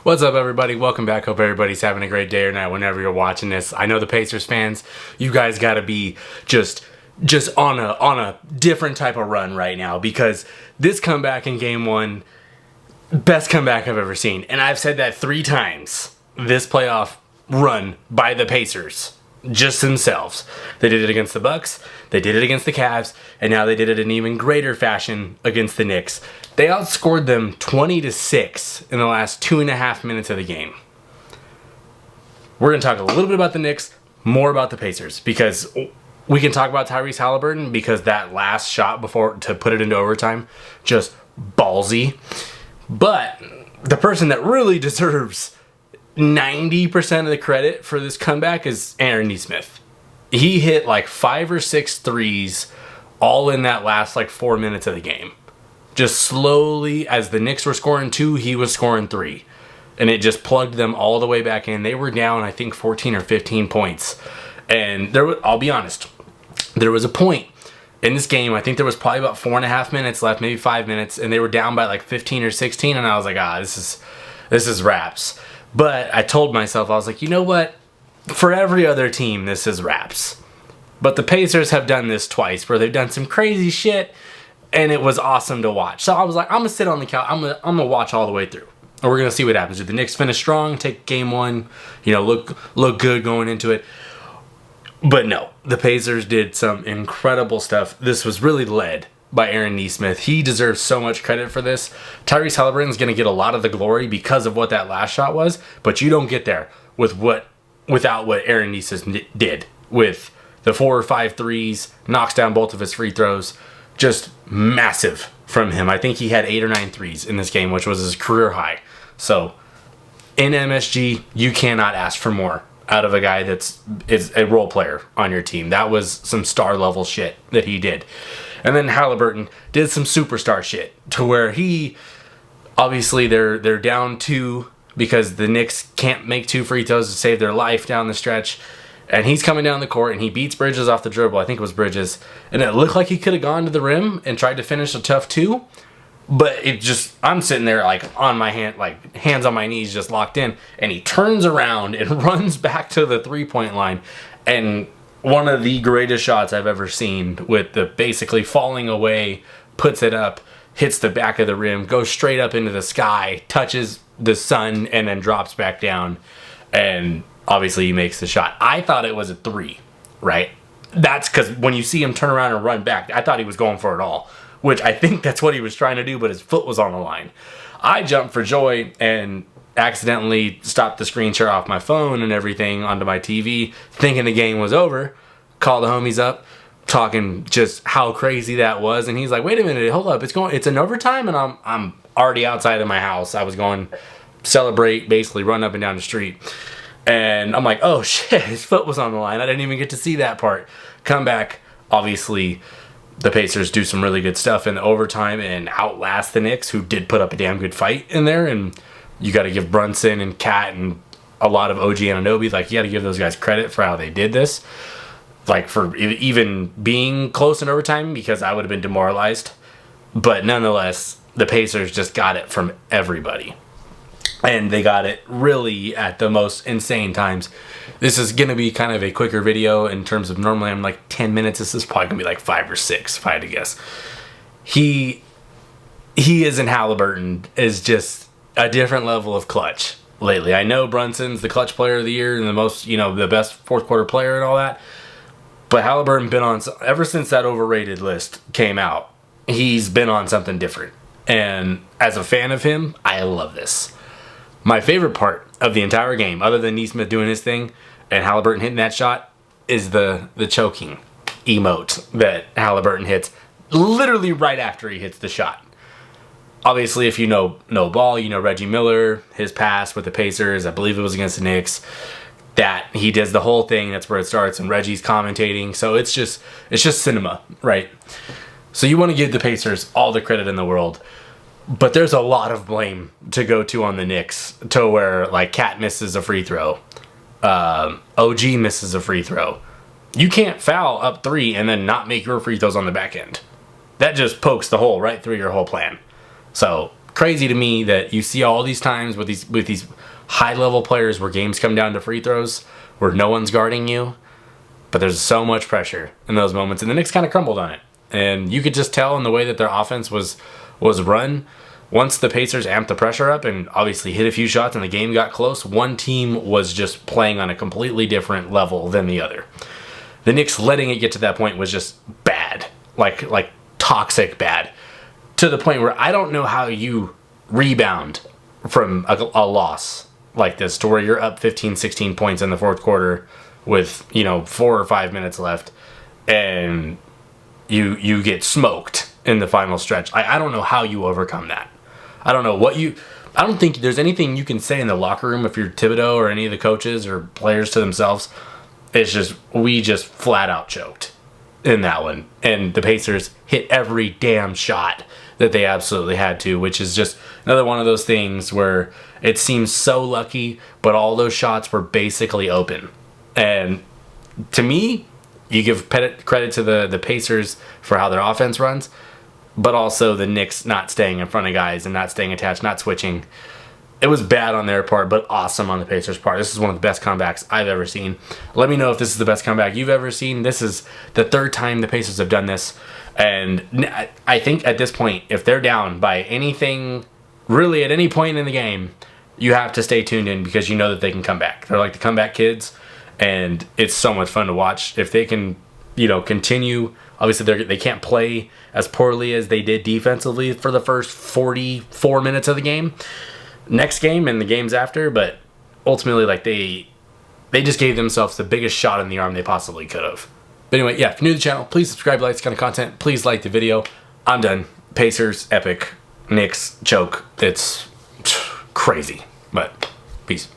What's up, everybody? Welcome back. Hope everybody's having a great day or night whenever you're watching this. I know the Pacers fans, you guys got to be just on a different type of run right now, because this comeback in game one, best comeback I've ever seen. And I've said that 3 times this playoff run by the Pacers. Just themselves. They did it against the Bucks, they did it against the Cavs, and now they did it in even greater fashion against the Knicks. They outscored them 20-6 in the last 2.5 minutes of the game. We're going to talk a little bit about the Knicks, more about the Pacers, because we can talk about Tyrese Haliburton, because that last shot before to put it into overtime, just ballsy. But the person that really deserves 90% of the credit for this comeback is Aaron Nesmith. He hit like 5 or 6 threes all in that last 4 minutes of the game. Just slowly, as the Knicks were scoring 2, he was scoring 3. And it just plugged them all the way back in. They were down, I think, 14 or 15 points. And I'll be honest, there was a point in this game, I think there was probably about 4.5 minutes left, maybe 5 minutes, and they were down by 15 or 16, and I was like, this is wraps. But I told myself, I was like, you know what? For every other team, this is wraps. But the Pacers have done this twice, where they've done some crazy shit, and it was awesome to watch. So I was like, I'm going to sit on the couch. I'm gonna watch all the way through. And we're going to see what happens. If the Knicks finish strong, take game one, look good going into it. But no, the Pacers did some incredible stuff. This was really led by Aaron Nesmith. He deserves so much credit for this. Tyrese Haliburton is going to get a lot of the glory because of what that last shot was, but you don't get there without what Aaron Nesmith did with the 4 or 5 threes, knocks down both of his free throws. Just massive from him. I think he had 8 or 9 threes in this game, which was his career high. So in MSG, you cannot ask for more out of a guy is a role player on your team. That was some star level shit that he did. And then Haliburton did some superstar shit to where he, obviously they're down 2 because the Knicks can't make 2 free throws to save their life down the stretch. And he's coming down the court and he beats Bridges off the dribble. I think it was Bridges. And it looked like he could have gone to the rim and tried to finish a tough 2. But I'm sitting there on my hand, hands on my knees, just locked in. And he turns around and runs back to the 3-point line. And one of the greatest shots I've ever seen, with the basically falling away, puts it up, hits the back of the rim, goes straight up into the sky, touches the sun, and then drops back down. And obviously he makes the shot. I thought it was a 3, right? That's because when you see him turn around and run back, I thought he was going for it all, which I think that's what he was trying to do, but his foot was on the line. I jumped for joy and accidentally stopped the screen share off my phone and everything onto my TV, thinking the game was over. Call the homies up, talking just how crazy that was, and he's like, "Wait a minute, hold up, it's an overtime," and I'm already outside of my house. I was going celebrate, basically run up and down the street, and I'm like, "Oh shit, his foot was on the line. I didn't even get to see that part." Come back, obviously. The Pacers do some really good stuff in the overtime and outlast the Knicks, who did put up a damn good fight in there. And you got to give Brunson and Cat and a lot of OG Anunoby, you got to give those guys credit for how they did this. For even being close in overtime, because I would have been demoralized. But nonetheless, the Pacers just got it from everybody. And they got it really at the most insane times. This is going to be kind of a quicker video in terms of, normally I'm 10 minutes. This is probably going to be 5 or 6, if I had to guess. He is in Haliburton is just a different level of clutch lately. I know Brunson's the clutch player of the year and the most, the best fourth quarter player and all that. But Haliburton been on, ever since that overrated list came out, he's been on something different. And as a fan of him, I love this. My favorite part of the entire game, other than Nesmith doing his thing and Haliburton hitting that shot, is the choking emote that Haliburton hits literally right after he hits the shot. Obviously, if you know ball, Reggie Miller, his pass with the Pacers, I believe it was against the Knicks, that he does the whole thing. That's where it starts, and Reggie's commentating. So it's just cinema, right? So you want to give the Pacers all the credit in the world. But there's a lot of blame to go to on the Knicks, to where Cat misses a free throw, OG misses a free throw. You can't foul up 3 and then not make your free throws on the back end. That just pokes the hole right through your whole plan. So crazy to me that you see all these times with these high level players where games come down to free throws where no one's guarding you, but there's so much pressure in those moments, and the Knicks kind of crumbled on it. And you could just tell in the way that their offense was run. Once the Pacers amped the pressure up and obviously hit a few shots and the game got close, one team was just playing on a completely different level than the other. The Knicks letting it get to that point was just bad, like toxic bad, to the point where I don't know how you rebound from a loss like this, to where you're up 15, 16 points in the fourth quarter with 4 or 5 minutes left, and you get smoked in the final stretch. I don't know how you overcome that. I don't think there's anything you can say in the locker room if you're Thibodeau or any of the coaches or players to themselves. It's just, we just flat out choked in that one. And the Pacers hit every damn shot that they absolutely had to, which is just another one of those things where it seems so lucky, but all those shots were basically open. And to me, you give credit to the Pacers for how their offense runs, but also the Knicks not staying in front of guys and not staying attached, not switching. It was bad on their part, but awesome on the Pacers' part. This is one of the best comebacks I've ever seen. Let me know if this is the best comeback you've ever seen. This is the third time the Pacers have done this. And I think at this point, if they're down by anything, really at any point in the game, you have to stay tuned in because you know that they can come back. They're like the comeback kids, and it's so much fun to watch. If they can, continue. Obviously, they can't play as poorly as they did defensively for the first 44 minutes of the game. Next game and the games after, but ultimately, they just gave themselves the biggest shot in the arm they possibly could have. But anyway, yeah, if you're new to the channel, please subscribe, like this kind of content. Please like the video. I'm done. Pacers, epic. Knicks, choke. It's crazy. But peace.